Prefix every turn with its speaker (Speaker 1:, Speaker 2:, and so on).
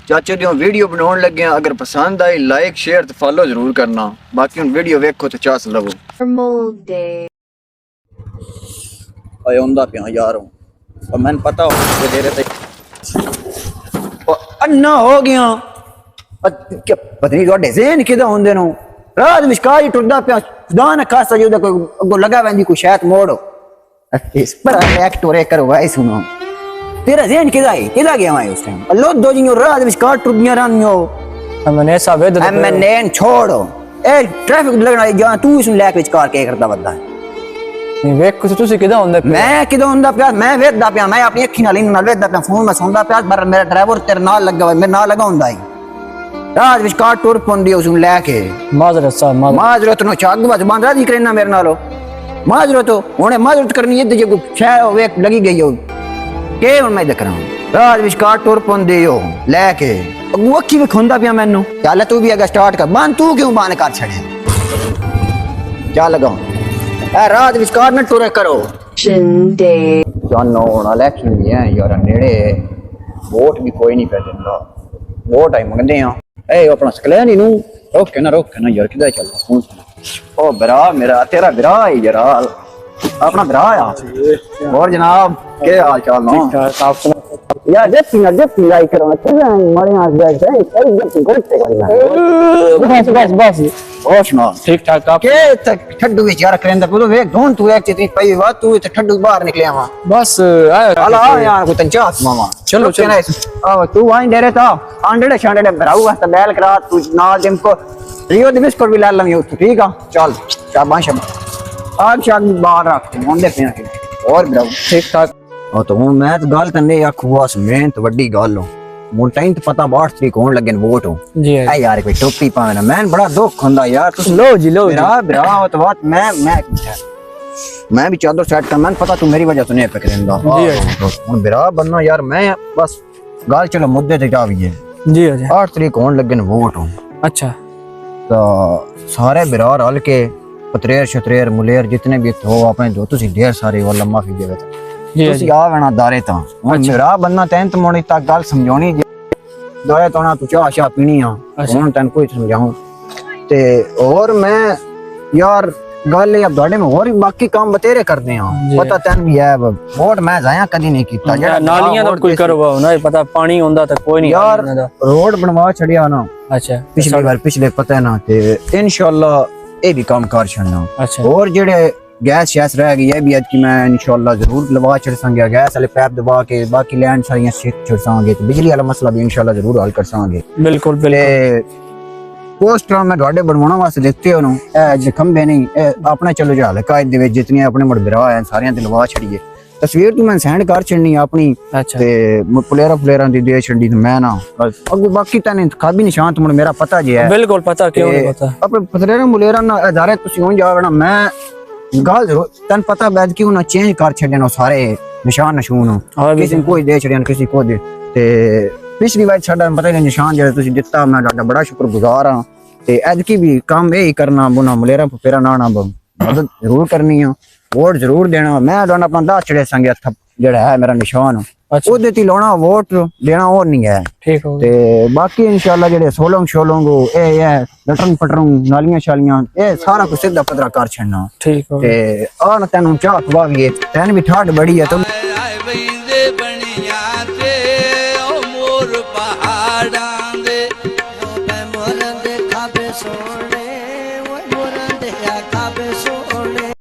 Speaker 1: चाचे दी वीडियो बनाने लगे, अगर पसंद आई लाइक शेयर तो फॉलो जरूर करना। बाकी हम वीडियो वेखो तो चास लवो। आए उंदा पिया यार और मैंने पता हो कि तेरे ते अन्ना हो गया। क्या पता नहीं ਤੁਹਾਡੇ ज़हन किदा होंदे नो रात विचकार ही टुरदा पिया खुदा ना खासा जो कोई अगो लगा वेंदी कोई शायद मोड़ो इस पर एक्ट और करो भाई सुनो तेरा ज़हन किदा गया है उस टाइम लो दो जियो रात विचकार टुरदियां रहनियो
Speaker 2: MNA साहब
Speaker 1: MNA छोड़ो ए ट्रैफिक लगना जा तू इस लेके विचकार के करदा बंदा
Speaker 2: नहीं वेख कुछ तुसी किदा होंदा
Speaker 1: मैं किदा होंदा पिया मैं वेखदा पिया मैं अपनी अखी नाल इन नाल वेखदा पिया फोन में सुनदा पिया पर मेरा ड्राइवर तेरे नाल लगा मेरे नाल लगा हुंदा है रात विचकार टुर पौंदी उसनु लेके
Speaker 2: माजरत साहब
Speaker 1: माजरत नो चाग बस बंद राजी करना मेरे नालो माजरत हुणे माजरत करनी है जे छे वेख लगी गई हो के हुण मैं देखना रात विचकार टुर पौंदी हो लेके अगू अखी भी खोंदा पिया मैनू चल तू भी अगर स्टार्ट कर बंद तू क्यों बंद कर छड़े क्या लगा ए रात विचकार न टुरे करो जानो हुण इलेक्शन भी है यार नेड़े वोट भी कोई नहीं पे दिंदा वोट आई मंगदे हां ए अपना सकलैन ही नू रोक के ना यार किधर चल फोन ओ बरा मेरा तेरा बरा है यार अपना बरा है और जनाब के हाल चाल ना
Speaker 2: ठीक ठाक आप सुना
Speaker 1: यार जब लाइक करो हमारे यहां बैठ जाए बस और सुना
Speaker 2: ठीक ठाक आप
Speaker 1: के तक ठड्डू विच यार करेंदा तो वेख ढूंढ तू एक चितनी पई वा तू इते ठड्डू बाहर निकले आवा
Speaker 2: बस आया
Speaker 1: अला यार को तंचा मामा
Speaker 2: चलो
Speaker 1: आ तू वाइन दे रे ता आंडे शांडे भराऊ वास्ते बैल करा तू नाल दिन को रियो दे बिस्कुट भी ला लम ठीक है चल शाबाश आग शाग बाहर रख होंदे पे और भराऊ
Speaker 2: ठीक ठाक
Speaker 1: तो हूं मैं तो गल करने आखू बस मेहनत वड्डी गल हो मुझे टाइम तो पता 62 तरीक होने लगे वोट हो
Speaker 2: जी
Speaker 1: ए यार कोई टोपी पावे ना मैं बड़ा दुख हुंदा यार तुस
Speaker 2: लो जी
Speaker 1: मेरा हो तो बात मैं भी चादर सेट कर मैंने पता तू मेरी वजह से नहीं पे करेंदा हुन बिरा बनना यार मैं बस गल चलो मुद्दे ते जा भी है
Speaker 2: जी
Speaker 1: 8 तरीक होने लगे वोट हो
Speaker 2: अच्छा
Speaker 1: तो सारे बिरा रल के पत्रेर शत्रेर मुलेर जितने भी हो अपने दो तुसी ढेर सारे वाला माफी देवे तुसी आ वेना दारे ता हुन मेरा बनना तैन तो मोड़ी तक गल समझानी दारे तो ना तू चाह शाह पीनी आ हुन तैन कोई समझाऊं ते और मैं यार गल अब ਤੁਹਾਡੇ में और बाकी काम बतेरे करते हैं पता तैन भी है वोट मैं जाया कदी नहीं कीता जेड़ा
Speaker 2: नालियां तो कोई करवाओ ना पता पानी होंदा तो कोई नहीं
Speaker 1: यार रोड बनवा छड़िया ना
Speaker 2: अच्छा
Speaker 1: पिछली बार पिछले पता है ना ते इंशाल्लाह ये भी काम कर छड़ना
Speaker 2: अच्छा
Speaker 1: और जेड़े गैस शैस रह गई है भी आज की मैं इंशाल्लाह जरूर लवा चढ़ संगे गैस वाले पैप दबा के बाकी लैंड सारियां चढ़ संगे तो बिजली वाला मसला भी इंशाल्लाह जरूर हल कर संगे
Speaker 2: बिल्कुल बिल्कुल
Speaker 1: पोस्टर मैं ਤੁਹਾਡੇ ਬਣਵਾਉਣ ਵਾਸਤੇ ਦਿੱਤੇ ਉਹਨੂੰ ਇਹ ਜੇ ਖੰਬੇ ਨਹੀਂ ਇਹ ਆਪਣੇ ਚਲੋ ਜਾ ਹਲਕਾਇਤ ਦੇ ਵਿੱਚ ਜਿਤਨੀਆਂ ਆਪਣੇ ਮੁੰਡੇ ਆ ਸਾਰਿਆਂ ਤੇ ਲਵਾ ਛੜੀਏ ਤਸਵੀਰ ਤੂੰ ਮੈਂ ਸੈਂਡ ਕਰ ਛੜਨੀ ਆਪਣੀ ਤੇ ਪਲੇਅਰਾਂ ਦੀ ਦੇ ਛੜੀ ਤੇ ਮੈਂ ਨਾ ਅੱਗੋਂ ਬਾਕੀ ਤਾਂ ਇੰਤਖਾਬੀ ਨਿਸ਼ਾਨ ਤੁਮ ਮੇਰਾ ਪਤਾ ਜੇ ਹੈ
Speaker 2: ਬਿਲਕੁਲ ਪਤਾ ਕਿਉਂ ਨਹੀਂ ਪਤਾ
Speaker 1: ਆਪਣੇ ਪਲੇਅਰਾਂ ਮੁਲੇਰਾਂ ਨਾਲ ਇਦਾਰੇ ਤੁਸੀਂ ਹੁਣ ਜਾਵਣਾ ਮੈਂ ਗੱਲ ਜ਼ਰੂਰ ਤੈਨੂੰ ਪਤਾ ਬੈਦ ਕਿ ਉਹਨਾਂ ਚੇਂਜ ਕਰ ਛੱਡਣ ਸਾਰੇ ਨਿਸ਼ਾਨ ਨਸ਼ੂਨ ਕਿਸੇ ਕੋਈ ਦੇ ਛੜਨ ਕਿਸੇ ਕੋ ਦੇ ਤੇ पिछली बार साडा पता नहीं निशान जो तुसी दिता मैं ਤੁਹਾਡਾ बड़ा शुक्रगुजार हां ते एदकी भी काम यही करना बुना मलेरा फेरा ना मदद जरूर करनी है वोट जरूर देना मैं दोना अपना 10 चढ़े संगे जेड़ा है मेरा निशान ओदे ती लाना वोट देना और नहीं है
Speaker 2: ठीक हो
Speaker 1: ते बाकी इंशाल्लाह जेड़े सोलंग शोलंग ए है लटरंग पटरंग नालियां शालियां ए सारा कुछ सीधा पतरा कर छड़ना ठीक हो ते आ ना तैनू चाह खवा भी तैन भी ठाड बड़ी है तो
Speaker 3: सोने वो मोरन दे खाबे